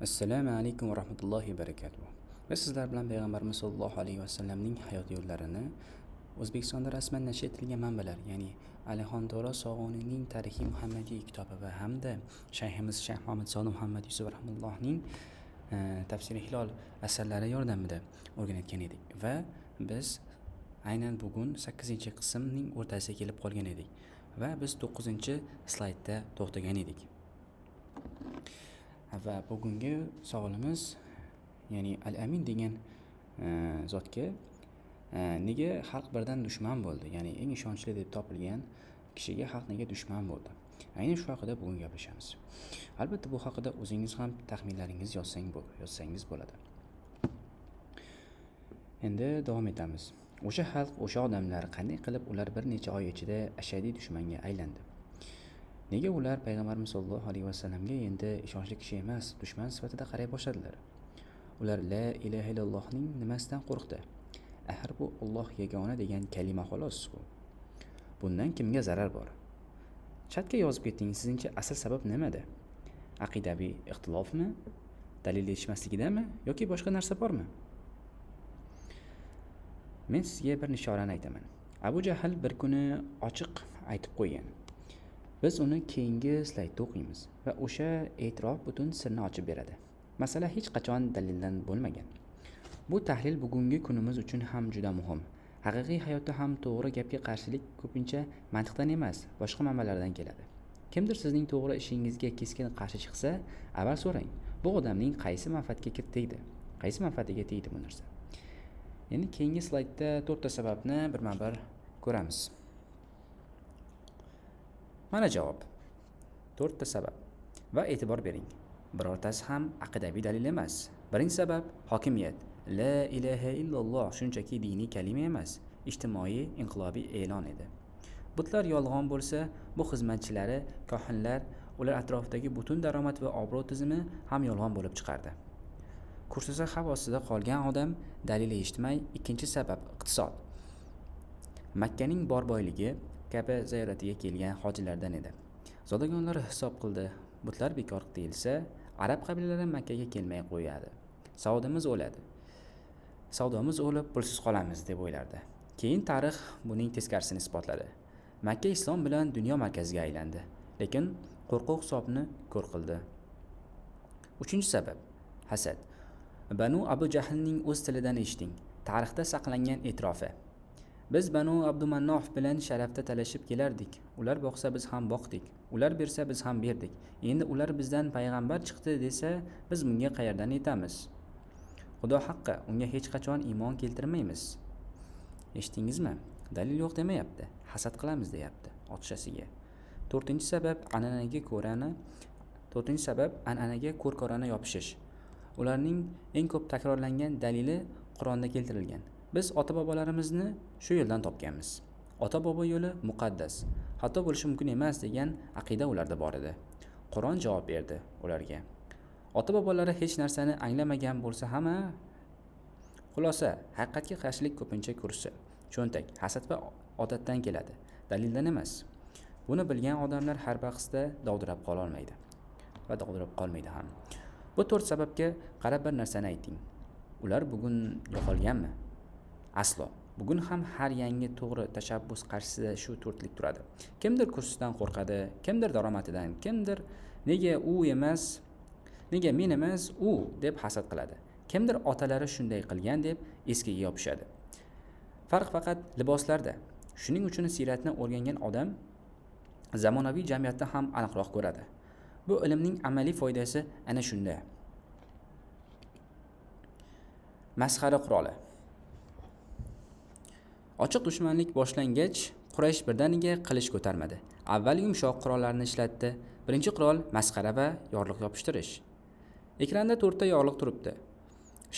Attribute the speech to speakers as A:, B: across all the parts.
A: Assalomu alaykum va rahmatullohi va barakatuh. Biz sizlar bilan payg'ambarimiz sollallohu alayhi vasallamning hayot yo'llarini O'zbekistonda rasman nashr etilgan manbalar, ya'ni Alixon To'ra Sog'onining Tarixiy Muhammadiy kitobi va hamda shayximiz Shayx Muhammad Sodiq Muhammad Yusuf rahimahullohning Tafsiri Hilol asarlari yordamida o'rganayotgan edik va biz aynan bugun 8-qismning o'rtasiga kelib qolgan edik va biz 9-slaydda to'xtagan edik. Va bugungi savolimiz, ya'ni Al-Amin degan zotga nega xalq birdan dushman bo'ldi? Ya'ni eng ishonchli deb topilgan kishiga xalq nega dushman bo'ldi? Aynan shu haqida bugun gaplashamiz. Albatta bu haqida o'zingiz ham taxminlaringiz yozsangiz bo'ladi. Endi davom etamiz. O'sha xalq, o'sha odamlar qanday qilib ular bir necha oy ichida ashadiy dushmanga aylandi? Nega ular payg'ambarimiz sollallohu alayhi vasallamga endi ishonchli kishi emas, dushman sifatida qaray boshladilar? Ular la ilaha illallohning nimasidan qo'rqdi? Axir bu Alloh yagona degan kalima xolos-ku. Bundan kimga zarar bor? Chatga yozib keting, sizningcha asl sabab nimada? Aqidaviy ixtilofmi? Dalil yetishmasligidami yoki boshqa narsa bormi? Men sizga bir nishorani aytaman. Abu Jahl bir kuni ochiq aytib qo'ygan. Biz uni keyingi slaydda o'qiymiz va o'sha e'tirof butun sirni ochib beradi. Masala hech qachon dalildan bo'lmagan. Bu tahlil bugungi kunimiz uchun ham juda muhim. Haqiqiy hayotda ham to'g'ri gapga qarshilik ko'pincha mantiqdan emas, boshqa manbalardan keladi. Kimdir sizning to'g'ri ishingizga keskin qarshi chiqsa, avval so'rang, bu odamning qaysi manfaatiga tegdi? Qaysi manfaatiga tegdi bu narsa? Endi keyingi slaydda 4 ta sababni birma-bir ko'ramiz. Mana javob. 4 ta sabab. Va e'tibor bering. Birortasi ham aqidaviy dalil emas. Birinchi sabab hokimiyat. La ilaha illalloh shunchaki diniy kalima emas, ijtimoiy inqilobiy e'lon edi. Butlar yolg'on bo'lsa, bu xizmatchilari, kohinlar, ular atrofidagi butun daromad va obro' tizimi ham yolg'on bo'lib chiqardi. Kursida xavf ostida qolgan odam dalil eshitmay. Ikkinchi sabab iqtisod. Makkaning bor boyligi Ka'ba ziyoratiga kelgan hojilardan edi. Zodagonlar hisob qildi. Butlar bekor deyilsa, arab qabilalari Makkaga kelmay qo'yadi. Savdomiz o'lib, pulsiz qolamiz deb o'ylardi. Keyin tarix buning teskarisini isbotladi. Makka islom bilan dunyo markaziga aylandi, lekin qo'rquv hisobni ko'r qildi. Uchinchi sabab hasad. Banu Abu Jahlning o'z tilidan eshiting. Tarixda saqlangan e'tirofi. Biz Banu Abdumannof bilan sharafda talashib kelardik. Ular boqsa biz ham boqdik. Ular bersa biz ham berdik. Endi ular bizdan payg'ambar chiqdi desa, biz bunga qayerdan yetamiz? Xudo haqqi, unga hech qachon iymon keltirmaymiz. Eshitdingizmi? Dalil yo'q demayapti. Hasad qilamiz deyapti otishasiga. 4-sabab an'anaga ko'r-ko'rona yopishish. Ularning eng ko'p takrorlangan dalili Qur'onda keltirilgan. Biz ota-bobolarimizni shu yo'ldan topganmiz. Ota-bobo yo'li muqaddas, hatto bo'lishi mumkin emas degan aqida ularda bor edi. Qur'on javob berdi ularga. Ota-bobolari hech narsani anglamagan bo'lsa ham, xulosa, haqiqatga qarshilik ko'pincha kursi, cho'ntak, hasad va odatdan keladi, dalildan emas. Buni bilgan odamlar har bahsda dovdirab qololmaydi va dovdirab qolmaydi ham. Bu 4 sababga qarab bir narsani ayting. Ular bugun yo'qolganmi? Aslo. Bugun ham har yangi to'g'ri tashabbus qarshisida shu 4lik turadi. Kimdir kursidan qo'rqadi, kimdir daromadidan, kimdir nega men emas, u deb hasad qiladi. Kimdir otalari shunday qilgan deb eskiga yopishadi. Farq faqat liboslarda. Shuning uchun siyratni o'rgangan odam zamonaviy jamiyatda ham aniqroq ko'radi. Bu ilmning amaliy foydasi ana shunda. Masxara quroli. Ochiq dushmanlik boshlangach, Quraysh birdaniga qilich ko'tarmadi. Avval yumshoq qurollarni ishlatdi. Birinchi qurol masxara va yorliq yopishtirish. Ekranda 4 ta yorliq turibdi.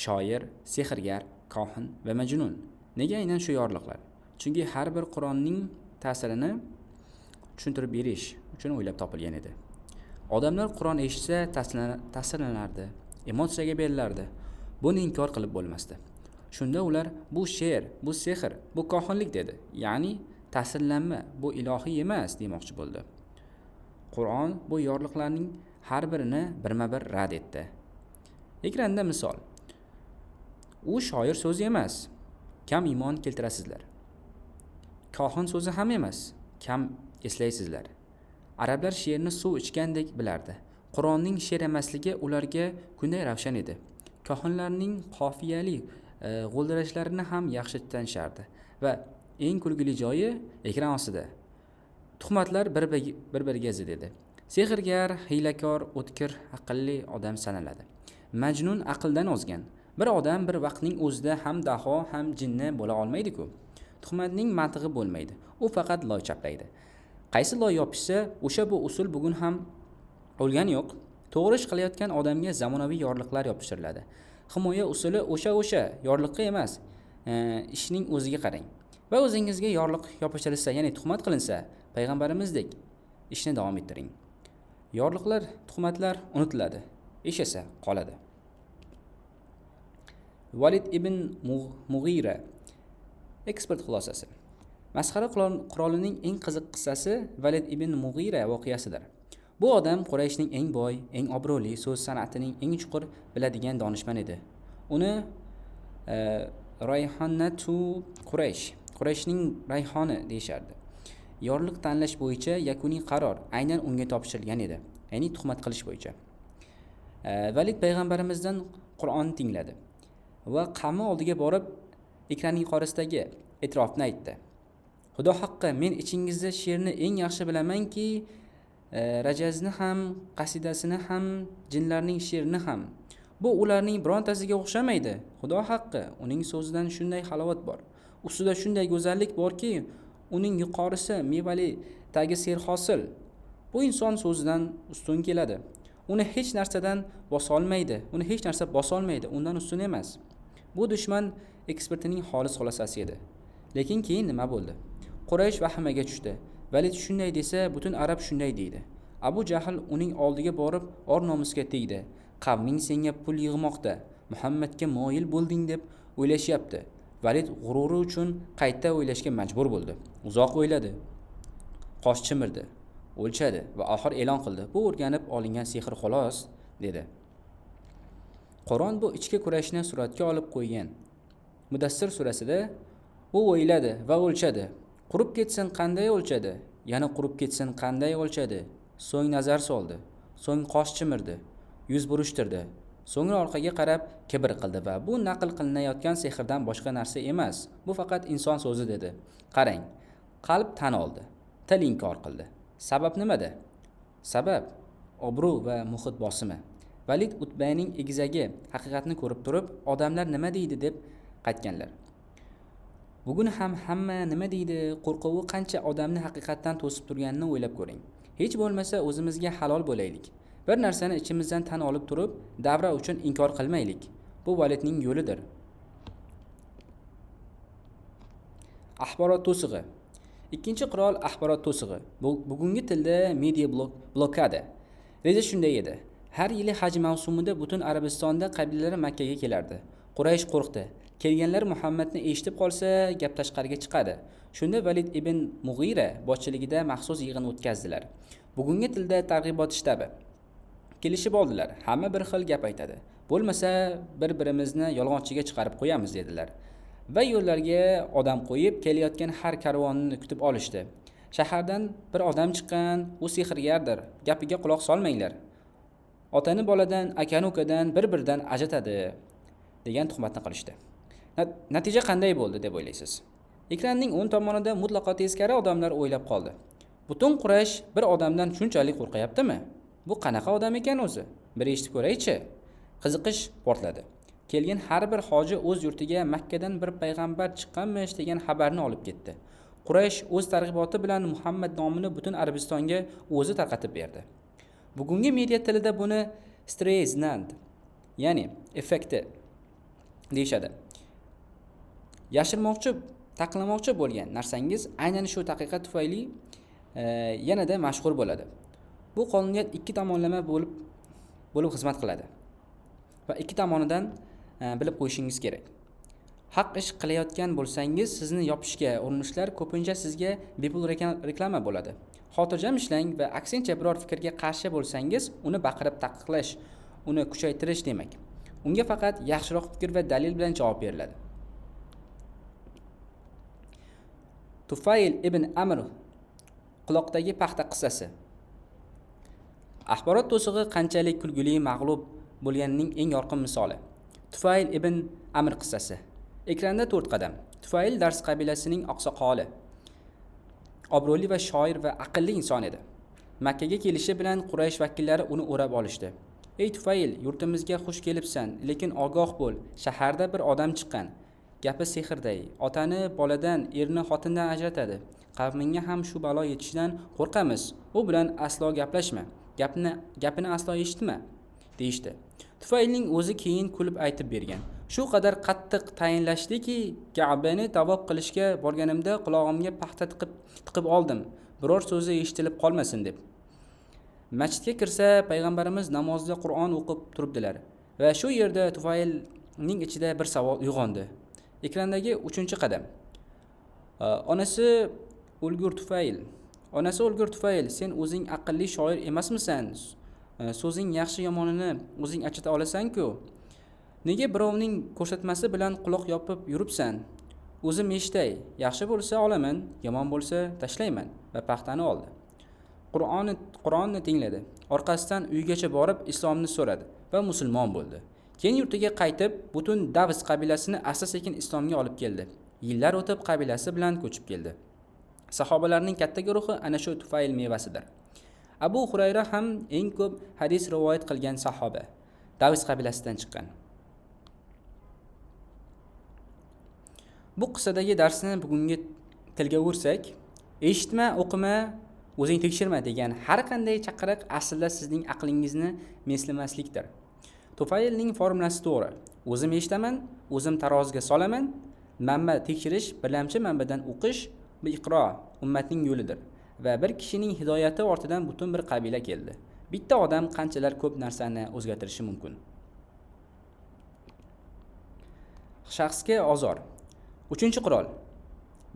A: Shoir, sehrgar, kohin va majnun. Nega aynan shu yorliqlar? Chunki har bir Qur'onning ta'sirini tushuntirib berish uchun o'ylab topilgan edi. Odamlar Qur'on eshitsa ta'sirlanardi, emotsiyaga berilardi. Buni inkor qilib bo'lmasdi. Shunda ular bu she'r, bu sehr, bu kohinlik dedi. Ya'ni ta'sirlanma, bu ilohiy emas demoqchi bo'ldi. Qur'on bu yorliqlarning har birini birma-bir rad etdi. Ekranda misol. U shoir so'zi emas, kam iymon keltirasizlar. Kohin so'zi ham emas, kam eslaysizlar. Arablar she'rni suv ichgandek bilardi. Qur'onning she'r emasligi ularga kunday ravshan edi. Kohinlarning qofiyali g'o'ldirashlarini ham yaxshi tanishardi va eng kulgili joyi ekran ostida. Tuhmatlar bir-biriga zid edi. Sehrgar, hiylakor, o'tkir, aqlli odam sanaladi. Majnun aqldan ozgan. Bir odam bir vaqtning o'zida ham daho, ham jinni bo'la olmaydi-ku. Tuhmatning mantig'i bo'lmaydi. U faqat loy chaplaydi. Qaysi loy yopishsa, o'sha bu usul bugun ham o'lgani yo'q. To'g'ri ish qilayotgan odamga zamonaviy yorliqlar yopishtiriladi. Himoya usuli o'sha yorliqqa emas, ishning o'ziga qarang. Va o'zingizga yorliq yopishtirilsa, ya'ni tuhmat qilinsa, payg'ambarimizdek ishni davom ettiring. Yorliqlar, tuhmatlar unutiladi, ish esa qoladi. Valid ibn Mughira ekspert xulosasi. Masxara qurolining eng qiziq qissasi Valid ibn Mughira voqeasidir. Bu odam Qurayshning eng boy, eng obro'li, so'z san'atining eng chuqur biladigan donishmand edi. Uni Rayhonatu Qurayshning rayhoni deyishardi. Yorliq tanlash bo'yicha yakuniy qaror aynan unga topshirilgan edi, ya'ni tuhmat qilish bo'yicha. Valid payg'ambarimizdan Qur'onni tingladi va qavmi oldiga borib ekranning yuqorisidagi e'tirofni aytdi. Xudo haqqi, men ichingizda she'rni eng yaxshi bilamanki, rajazni ham, qasidasini ham, jinlarning she'rini ham. Bu ularning birontasiga o'xshamaydi. Xudo haqqi, uning so'zidan shunday halovat bor. Ustida shunday go'zallik borki, uning yuqorisi mevali, tagi serhosil. Bu inson so'zidan ustun keladi. Uni hech narsadan bosolmaydi. Undan ustun emas. Bu dushman ekspertining xolis xulosasi edi. Lekin keyin nima bo'ldi? Quraysh vahimaga tushdi. Valid shunday desa, butun arab shunday deydi. Abu Jahl uning oldiga borib, or nomusga tegdi. Qavming senga pul yig'moqda, Muhammadga moyil bo'lding deb o'ylashyapti. Valid g'ururi uchun qayta o'ylashga majbur bo'ldi. Uzoq o'yladi. Qosh chimirdi, o'lchadi va oxir e'lon qildi. Bu o'rganib olingan sehr xolos, dedi. Qur'on bu ichki kurashni suratga olib qo'ygan. Mudassir surasida u o'yladi va o'lchadi. Qurib ketsin qanday o'lchadi? Yana qurib ketsin qanday o'lchadi? So'ng nazar soldi. So'ng qosh chimirdi, yuz burishtirdi. So'ngra orqaga qarab kibr qildi va bu naql qilinayotgan sehrdan boshqa narsa emas. Bu faqat inson so'zi dedi. Qarang, qalb tan oldi, til inkor qildi. Sabab nimada? Sabab obro' va muhit bosimi. Valid Utbayning egizagi haqiqatni ko'rib turib, odamlar nima deydi deb qaytganlar. Bugun ham hamma nima deydi, qo'rquvi qancha odamni haqiqatdan to'sib turganini o'ylab ko'ring. Hech bo'lmasa o'zimizga halol bo'laylik. Bir narsani ichimizdan tan olib turib, davra uchun inkor qilmaylik. Bu Validning yo'lidir. Axborot to'sig'i. Ikkinchi qurol axborot to'sig'i. Bugungi tilda media blokada. Reja shunday edi. Har yili haj mavsumida butun Arabistonda qabilalar Makkaga kelardi. Quraysh qo'rqdi. Kelganlar Muhammadni eshitib qolsa, gap tashqariga chiqadi. Shunda Valid ibn Mughira boshchiligida maxsus yig'in o'tkazdilar. Bugungi tilda targ'ibot shtabi. Kelishib oldilar. Hamma bir xil gap aytadi. Bo'lmasa bir-birimizni yolg'onchiga chiqarib qo'yamiz dedilar. Va yo'llarga odam qo'yib, kelayotgan har karvonni kutib olishdi. Shahardan bir odam chiqqan, u sehrgardir. Gapiga quloq solmanglar. Otani boladan, akani ukadan bir-biridan ajratadi degan tuhmatni qilishdi. Natija qanday bo'ldi deb o'ylaysiz? Ekranning o'ng tomonida mutlaqo teskari odamlar o'ylab qoldi. Butun Quraysh bir odamdan shunchalik qo'rqayaptimi? Bu qanaqa odam ekan o'zi? Bir eshitib ko'raychi. Qiziqish portladi. Kelgan har bir hoji o'z yurtiga Makkadan bir payg'ambar chiqqanmish degan xabarni olib ketdi. Quraysh o'z targ'iboti bilan Muhammad nomini butun Arabistonga o'zi tarqatib berdi. Bugungi media tilida buni Streisand, ya'ni effekti deyshadi. Yashirmoqchi, taqlamoqchi bo'lgan narsangiz aynan shu haqiqat tufayli yanada mashhur bo'ladi. Bu qonuniyat ikki tomonlama bo'lib xizmat qiladi. Va ikki tomonidan bilib qo'yishingiz kerak. Haq ish qilayotgan bo'lsangiz, sizni yopishga urinishlar ko'pincha sizga bepul reklama bo'ladi. Xotirjam ishlang va aksincha biror fikrga qarshi bo'lsangiz, uni baqirib taqiqlash, uni kuchaytirish demak. Unga faqat yaxshiroq fikr va dalil bilan javob beriladi. Tufayl ibn Amr quloqdagi paxta qissasi. Axborot to'sig'i qanchalik kulgili mag'lub bo'lganining eng yorqin misoli. Tufayl ibn Amr qissasi. Ekranda 4 qadam. Tufayl Dars qabilasining oqsoqoli, obro'li va shoir va aqlli inson edi. Makkaga kelishi bilan Quraysh vakillari uni o'rab olishdi. Ey Tufayl, yurtimizga xush kelibsan, lekin ogoh bo'l, shaharda bir odam chiqqan. Gapi sehrday, otani boladan, erni xotindan ajratadi. Qavmingga ham shu balo yetishidan qo'rqamiz. U bilan aslo gaplashma. Gapini aslo eshitma, deyishdi. Tufaylning o'zi keyin kulib aytib bergan. Shu qadar qattiq tayinlashdiki, Ka'bani tavof qilishga borganimda qulog'imga paxta tiqib oldim. Biror so'zi eshitilib qolmasin deb. Masjidga kirsa, payg'ambarimiz namozda Qur'on o'qib turibdilar va shu yerda Tufaylning ichida bir savol uyg'ondi. Ekrandagi 3-qadam. Onasi o'lgur Tufayl, sen o'zing aqlli shoir emasmisan? So'zing yaxshi yomonini o'zing achita olasan-ku. Nega birovning ko'rsatmasi bilan quloq yopib yuribsan? O'zim eshitay, yaxshi bo'lsa olaman, yomon bo'lsa tashlayman va paxtani oldi. Qur'onni tingladi. Orqasidan uygacha borib islomni so'radi va musulmon bo'ldi. Keyin yurtiga qaytib, butun Davs qabilasini asta-sekin islomga olib keldi. Yillar o'tib qabilasi bilan ko'chib keldi. Sahobalarning katta guruhi ana shu Tufayl mevasidir. Abu Hurayra ham eng ko'p hadis rivoyat qilgan sahoba, Davs qabilasidan chiqqan. Bu qissadagi darsni bugungi tilga o'rsak, eshitma, o'qima, o'zing tekshirma degan har qanday chaqiriq aslida sizning aqlingizni meslamaslikdir. Tufaylning formulasi to'g'ri. O'zim eshitaman, o'zim taroziga solaman. Manba tekshirish, birlamchi manbadan o'qish bu iqro, ummatning yo'lidir. Va bir kishining hidoyati ortidan butun bir qabila keldi. Bitta odam qanchalar ko'p narsani o'zgartirishi mumkin. Shaxsga ozor. 3-qurol.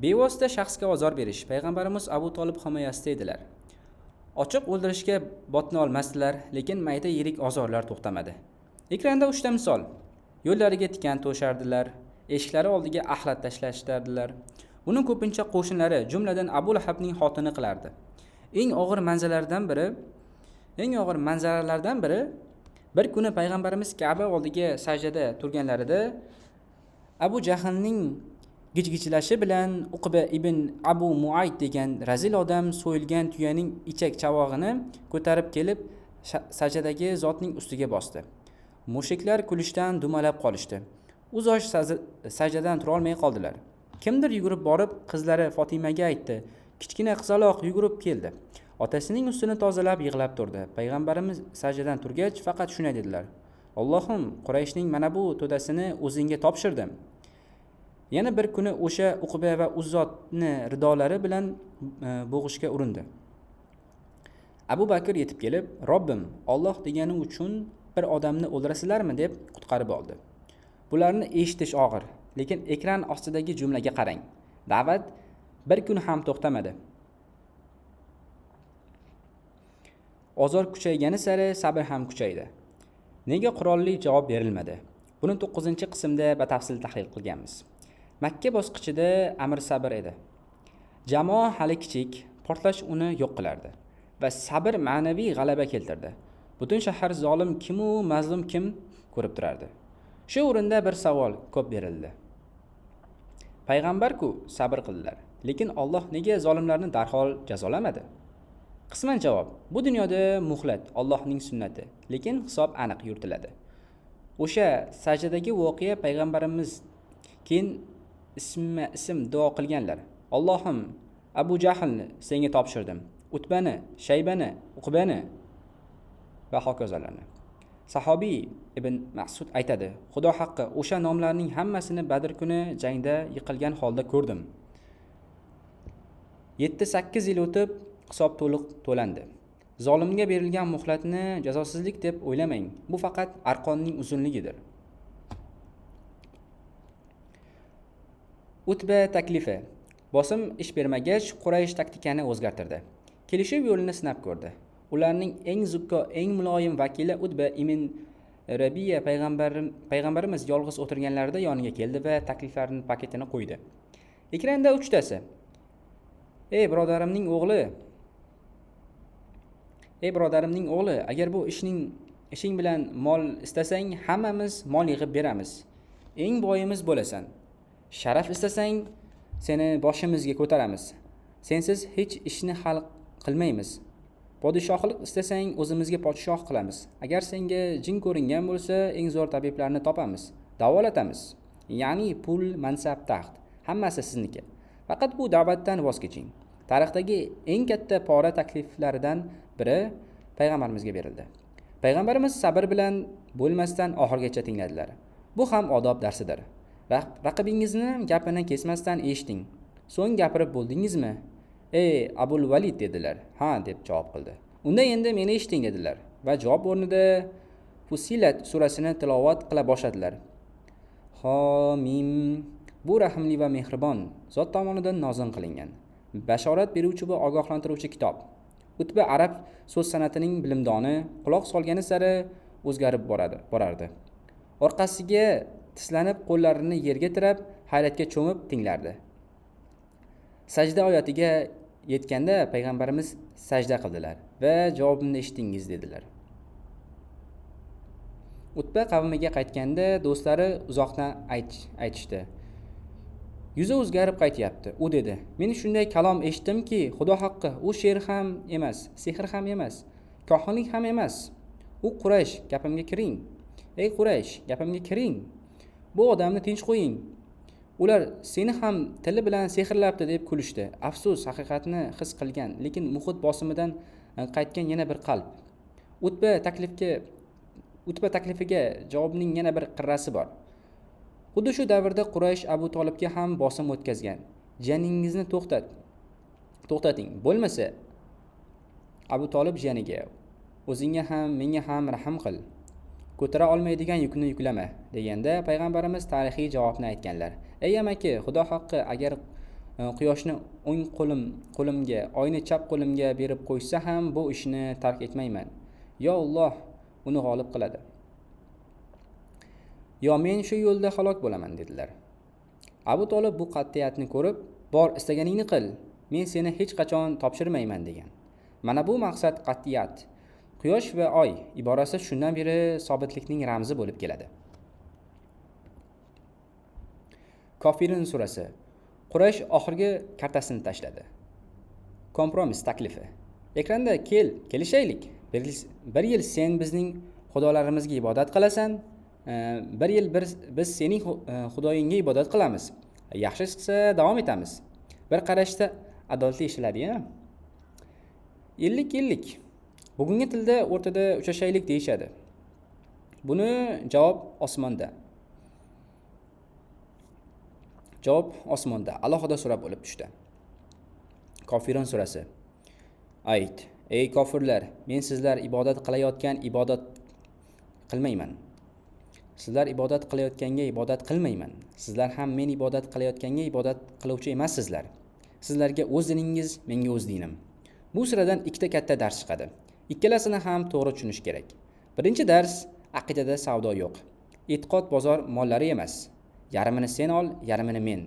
A: Bevosita shaxsga ozor berish. Payg'ambarimiz Abu Tolib himoyasida edilar. Ochiq o'ldirishga botna olmasdilar, lekin mayda yirik ozorlar to'xtamadi. Ekranda 3ta misol. Yo'llariga tikan to'shardilar, eshiklari oldiga axlat tashlashlardilar. Buni ko'pincha qo'shnilari, jumladan Abu Lahabning xotini qilardi. Eng og'ir manzaralardan biri bir kuni payg'ambarimiz Ka'ba oldiga sajdada turganlarida Abu Jahlning gijgijlashi bilan Uqba ibn Abu Muayt degan razil odam so'yilgan tuyaning ichak chavog'ini ko'tarib kelib sajdadagi zotning ustiga bosdi. Mushriklar kulishdan dumalab qolishdi. Uzoq sajdadan tura olmay qoldilar. Kimdir yugurib borib qizlari Fotimaga aytdi. Kichkina qizaloq yugurib keldi. Otasining ustini tozalab yig'lab turdi. Payg'ambarimiz sajdadan turgach faqat shunday dedilar: "Allohim, Qurayshning mana bu to'dasini o'zingga topshirdim." Yana bir kuni o'sha Uqba va Uzzotni ridolari bilan bo'g'ishga urindi. Abu Bakr yetib kelib, "Robbim, Alloh degani uchun bir odamni o'ldirasizlarmi?" deb qutqarib oldi. Bularni eshitish og'ir, lekin ekran ostidagi jumlaga qarang. Da'vat bir kun ham to'xtamadi. Ozor kuchaygani sari sabr ham kuchaydi. Nega qurolli javob berilmadi? Buni 9-qismda batafsil tahlil qilganmiz. Makka bosqichida amr sabr edi. Jamoa hali kichik, portlash uni yo'q qilardi va sabr ma'naviy g'alaba keltirdi. Butun shahar zolim kim u mazlum kim ko'rib turardi. Shu o'rinda bir savol ko'p berildi. Payg'ambar-ku sabr qildilar, lekin Alloh nega zolimlarni darhol jazolamadi? Qisman javob: bu dunyoda muhlat Allohning sunnati, lekin hisob aniq yuritiladi. O'sha sajdadagi voqea payg'ambarimiz keyin ism duo qilganlar. Allohim, Abu Jahlni senga topshirdim. Utbani, Shaybani, Uqbani va hokazolarni. Sahobiy Ibn Mas'ud aytadi: Xudo haqqi, o'sha nomlarning hammasini Badr kuni jangda yiqilgan holda ko'rdim. 7-8 yil o'tib hisob to'liq to'landi. Zolimga berilgan muhlatni jazosizlik deb o'ylamang. Bu faqat arqonning uzunligidir. Utba taklifi. Bosim ish bermagach, Quraysh taktikani o'zgartirdi. Kelishuv yo'lini sinab ko'rdi. Ularning eng zukko, eng muloyim vakili Utba ibn Rabiya payg'ambarimiz yolg'iz o'tirganlarida yoniga keldi va takliflarning paketini qo'ydi. Ekranda uchtasi. Ey birodarimning o'g'li, agar bu ishing bilan mol istasang, hammamiz mol yig'ib beramiz. Eng boyimiz bo'lasan. Sharaf istasang, seni boshimizga ko'taramiz. Sensiz hech ishni hal qilmaymiz. Podshohlik istasang, o'zimizga podshoh qilamiz. Agar senga jin ko'ringan bo'lsa, eng zo'r tabiblarni topamiz, davolatamiz. Ya'ni pul, mansab, taxt, hammasi sizniki. Faqat bu da'vatdan voz keching. Tarixdagi eng katta pora takliflaridan biri payg'ambarimizga berildi. Payg'ambarimiz sabr bilan bo'lmasdan oxirigacha tingladilar. Bu ham odob darsidir. Raqibingizni gapini kesmasdan eshiting. So'ng gapirib bo'ldingizmi? Ey Abul Valid dedilar. Ha deb javob qildi. Unda endi meni eshiting dedilar va javob o'rnida Fussilat surasini tilovat qila boshladilar. Hamim, bu rahimli va mehribon Zot tomonidan nozil qilingan, bashorat beruvchi va ogohlantiruvchi kitob. Utba arab so'z san'atining bilimdoni, quloq solgani sari o'zgarib borardi. Orqasiga tislanib, qo'llarini yerga tirab, hayratga cho'mib tinglardi. Sajda oyatiga yetganda payg'ambarimiz sajda qildilar va javobimni eshitdingiz dedilar. Utba qavmiga qaytganda do'stlari uzoqdan aytishdi. Yuzi o'zgarib qaytyapti. U dedi: "Men shunday kalom eshitdimki, Xudo haqqi, u she'r ham emas, sehr ham emas, kohinlik ham emas. U Quraysh, gapimga kiring. Ey Quraysh, gapimga kiring. Bu odamni tinch qo'ying. Ular seni ham tili bilan sehrlabdi" deb kulishdi. Afsus, haqiqatni his qilgan, lekin muhit bosimidan qaytgan yana bir qalb. Utba taklifiga javobning yana bir qirrasi bor. Xuddi shu davrda Quraysh Abu Tolibga ham bosim o'tkazgan. Jiyaningizni to'xtating. Bo'lmasa Abu Tolib jiyaniga, o'zingga ham, menga ham rahm qil. Ko'tara olmaydigan yukni yuklama deganda payg'ambarimiz tarixiy javobni aytganlar. Ey amaki, Xudo haqqi, agar quyoshni o'ng qo'limga, oyni chap qo'limga berib qo'ysa ham bu ishni tark etmayman. Yo Alloh uni g'olib qiladi. Yo men shu yo'lda halok bo'laman dedilar. Abu Tolib bu qat'iyatni ko'rib, bor istaganingni qil, men seni hech qachon topshirmayman degan. Mana bu maqsad qat'iyat. Quyosh va oy iborasi shundan beri sobitlikning ramzi bo'lib keladi. Kofirun surasi. Quraysh oxirgi kartasini tashladi. Kompromis taklifi. Ekranda kelishaylik. Bir yil sen bizning xudolarimizga ibodat qilasan, bir yil biz sening xudoyingga ibodat qilamiz. Yaxshi chiqsa davom etamiz. Bir qarashda adolatli ishiladi-ya. 50-50. Bugungi tilda o'rtada uchrashaylik deyishadi. Buni javob osmonda. Alohida sura bo'lib tushdi. Kofirun surasi. Ayt: ey kofirlar, men sizlar ibodat qilayotgan ibodat qilmayman. Sizlar ibodat qilayotganga ibodat qilmayman. Sizlar ham men ibodat qilayotganga ibodat qiluvchi emassizlar. Sizlarga o'z diningiz, menga o'z dinim. Bu suradan ikkita katta dars chiqadi. Ikkalasini ham to'g'ri tushunish kerak. Birinchi dars: aqidada savdo yo'q. E'tiqod bozor mollari emas. Yarmini sen ol, yarmini men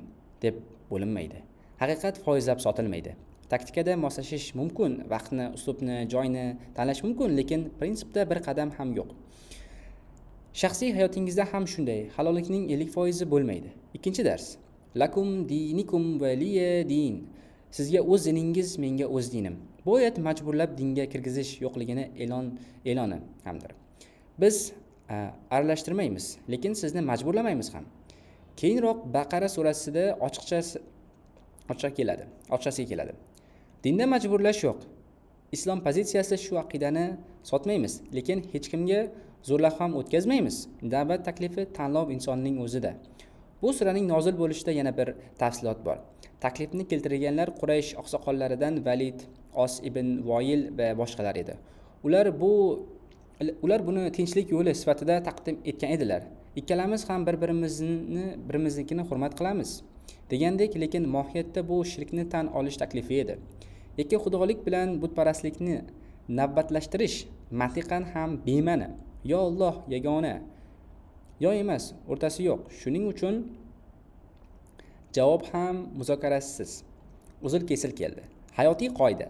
A: deb bo'linmaydi. Haqiqat foizlab sotilmaydi. Taktikada moslashish mumkin, vaqtni, uslubni, joyni tanlash mumkin, lekin prinsipda bir qadam ham yo'q. Shaxsiy hayotingizda ham shunday. Halollikning 50% bo'lmaydi. Ikkinchi dars: lakum dinikum valiya din. Sizga o'z diningiz, menga o'z dinim. Bu oyat majburlab dinga kirgizish yo'qligini e'loni hamdir. Biz aralashtirmaymiz, lekin sizni majburlamaymiz ham. Keyinroq Baqara surasida ochiqchasiga keladi. Dinda majburlash yo'q. Islom pozitsiyasi shu aqidani sotmaymiz, lekin hech kimga zo'rlab ham o'tkazmaymiz. Da'vat taklifi tanlov insonning o'zida. Bu suraning nozil bo'lishida yana bir tafsilot bor. Taklifni keltirganlar Quraysh oqsoqollaridan Valid, Os ibn Voyil va boshqalar edi. Ular buni tinchlik yo'li sifatida taqdim etgan edilar. Ikkalamiz ham bir-birimiznikini hurmat qilamiz degandek, lekin mohiyatda bu shirkni tan olish taklifi edi. Ikki xudolik bilan butparastlikni navbatlashtirish mantiqan ham bema'ni. yo Alloh yagona, yo emas, o'rtasi yo'q. Shuning uchun javob ham muzokarasiz, uzil kesil keldi. Hayotiy qoida.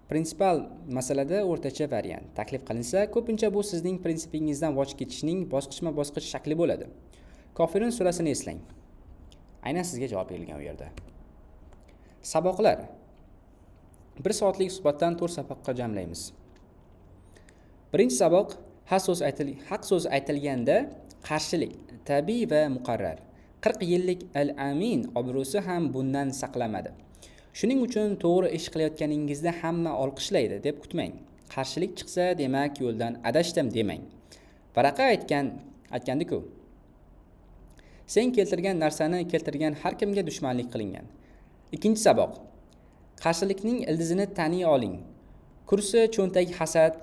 A: Prinsipal masalada o'rtacha variant taklif qilinsa, ko'pincha bu sizning prinsipingizdan voz kechishning bosqichma-bosqich shakli bo'ladi. Kofirun surasini eslang. Aynan sizga javob berilgan u yerda. Saboqlar. 1 soatlik suhbatdan 4 saboqqa jamlaymiz. Birinchi saboq haq so'z aytilganda qarshilik, tabiiy va muqarrar. 40 yillik Al-Amin obro'si ham bundan saqlamadi. Shuning uchun to'g'ri ish qilayotganingizda hamma olqishlaydi deb kutmang. Qarshilik chiqsa, demak yo'ldan adashdim demang. Varaqa aytgandi-ku. Sen keltirgan narsani keltirgan har kimga dushmanlik qilingan. Ikkinchi saboq. Qarshilikning ildizini taniy oling. Kursi, cho'ntak, hasad,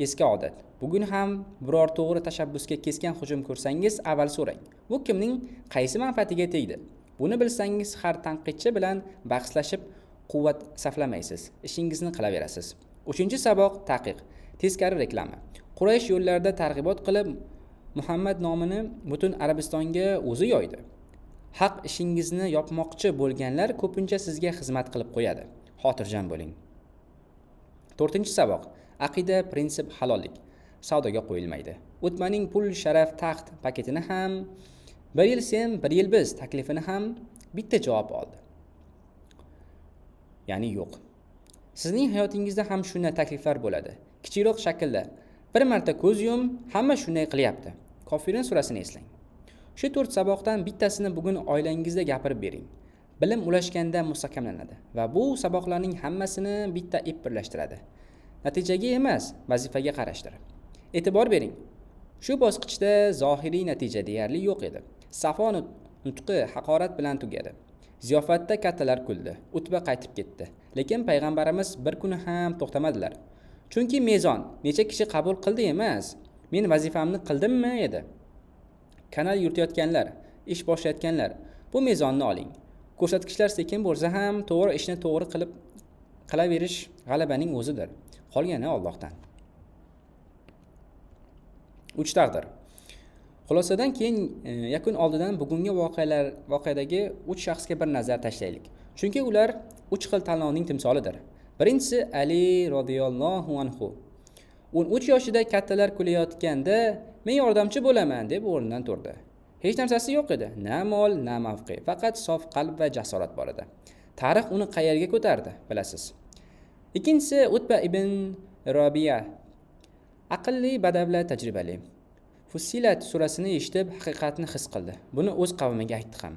A: eski odat. Bugun ham biror to'g'ri tashabbusga keskin hujum ko'rsangiz, avval so'rang. Bu kimning qaysi manfaatiga tegdi? Buni bilsangiz, har tanqidchi bilan bahslashib quvvat saflamaysiz. Ishingizni qilaverasiz. 3-saboq taqiq, teskari reklama. Quraysh yo'llarida targ'ibot qilib, Muhammad nomini butun Arabistonga o'zi yoydi. Haq ishingizni yopmoqchi bo'lganlar ko'pincha sizga xizmat qilib qo'yadi. Xotirjam bo'ling. 4-saboq, aqida, prinsip, halollik. Savdoga qo'yilmaydi. O'tmaning pul, sharaf, taxt paketini ham 1 yil sen, 1 yil biz taklifini ham bitta javob oldi. Ya'ni yo'q. Sizning hayotingizda ham shunday takliflar bo'ladi. Kichikroq shaklda. Bir marta ko'z yum, hamma shunday qilyapti. Kofirun surasini eslang. Shu 4 saboqdan bittasini bugun oilangizda gapirib bering. Bilim ulashganda mustahkamlanadi va bu saboqlarning hammasini bitta ip birlashtiradi. Natijaga emas, vazifaga qarashdir. E'tibor bering. Shu bosqichda zohiriy natija deyarli yo'q edi. Safo nutqi haqorat bilan tugadi. Ziyofatda kattalar kuldi. Utba qaytib ketdi. Lekin payg'ambarimiz bir kuni ham to'xtamadilar. Chunki mezon necha kishi qabul qildi emas, men vazifamni qildimmi edi. Kanal yuritayotganlar, ish boshlayotganlar, bu mezonni oling. Ko'rsatkichlar sekin bo'lsa ham to'g'ri ishni to'g'ri qilaverish g'alabaning o'zidir. Qolgani Allohdan. 3 taqdir. Xulosadan keyin yakun oldidan bugungi voqeadagi 3 shaxsga bir nazar tashlaylik. Chunki ular 3 xil tanlovning timsolidir. Birinchisi Ali radhiyallohu anhu. 13 yoshida kattalar kulayotganda men yordamchi bo'laman deb o'rnidan turdi. Hech narsasi yo'q edi. Na mol, na mavqe, faqat sof qalb va jasorat bor edi. Tarix uni qayerga ko'tardi, bilasiz. Ikkinchisi Utba ibn Robiya. Aqlli, badavlat, tajribali. Fussilat surasini eshitib haqiqatni his qildi. Buni o'z qavmiga aytdi ham.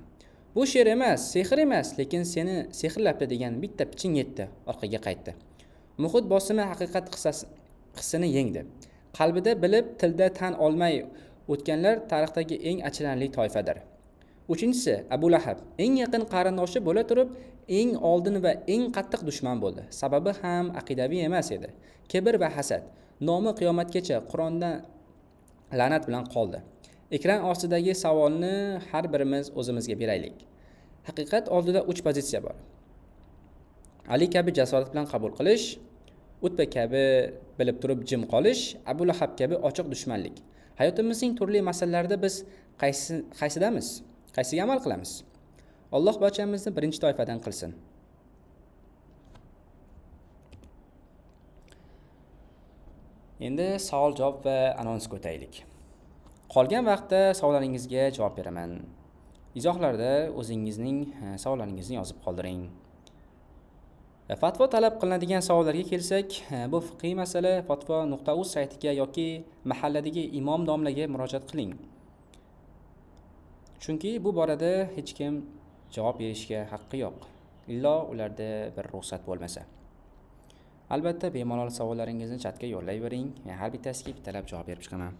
A: Bu she'r emas, sehr emas, lekin seni sehrlabdi degan bitta piching yetdi, orqaga qaytdi. Muhit bosimi haqiqat hissini yengdi. Qalbida bilib, tilda tan olmay o'tganlar tarixdagi eng achinarli toifadir. 3-si Abu Lahab. Eng yaqin qarindoshi bo'la turib, eng oldin va eng qattiq dushman bo'ldi. Sababi ham aqidaviy emas edi. Kibr va hasad. Nomi qiyomatgacha Qur'ondan la'nat bilan qoldi. Ekran ostidagi savolni har birimiz o'zimizga beraylik. Haqiqat oldida 3 pozitsiya bor. Ali kabi jasorat bilan qabul qilish, Utba kabi bilib turib jim qolish, Abu Lahab kabi ochiq dushmanlik. Hayotimizning turli masalalarida biz qaysidamiz? Qaysiga amal qilamiz? Alloh barchamizni birinchi toifadan qilsin. Endi savol-javob va anonsga o'taylik. Qolgan vaqtda savollaringizga javob beraman. Izohlarda o'zingizning savollaringizni yozib qoldiring. Fatvo talab qilinadigan savollarga kelsak, bu fiqhiy masala fatvo.uz saytiga yoki mahalladagi imom domlaga murojaat qiling. Chunki bu borada hech kim javob berishga haqqi yo'q. Illo ularda bir ruxsat bo'lmasa. Albatta bemalol savollaringizni chatga yo'llayvering. Har bittasiga bittalab javob berib chiqaman.